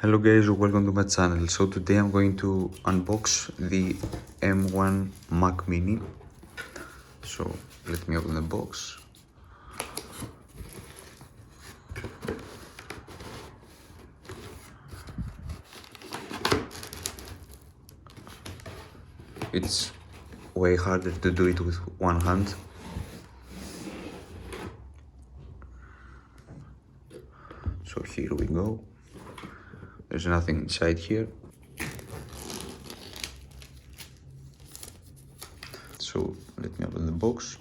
Hello guys, welcome to my channel. So today I'm going to unbox the M1 Mac Mini. So let me open the box. It's way harder to do it with one hand. So here we go. There's nothing inside here. So let me open the box.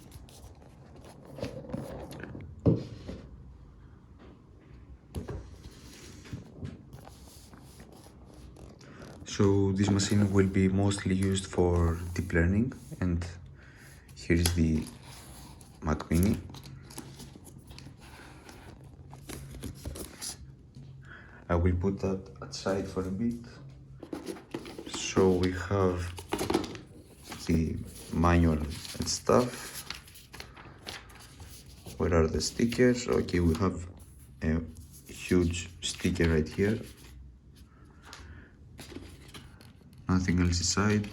So this machine will be mostly used for deep learning, and here is the Mac Mini. I will put that aside for a bit. So we have the manual and stuff. Where are the stickers? Okay, we have a huge sticker right here. Nothing else inside.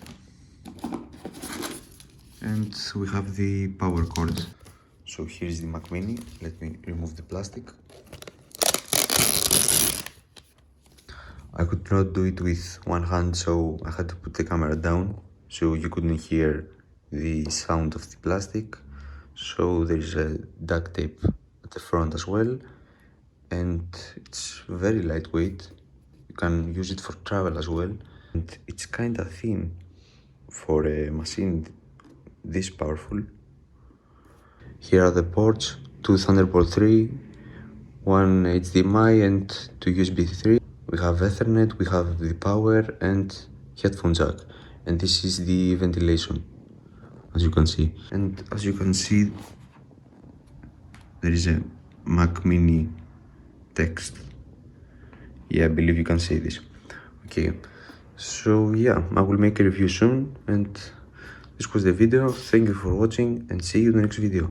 And we have the power cord. So here's the Mac Mini. Let me remove the plastic. I could not do it with one hand, so I had to put the camera down so you couldn't hear the sound of the plastic. So there is a duct tape at the front as well, and it's very lightweight. You can use it for travel as well, and it's kind of thin for a machine this powerful. Here are the ports: 2 Thunderbolt 3, 1 HDMI and 2 USB 3. We have Ethernet, we have the power and headphone jack, and this is the ventilation, as you can see. And as you can see, there is a Mac Mini text. Yeah, I believe you can see this. Okay, so yeah, I will make a review soon, and this was the video. Thank you for watching, and see you in the next video.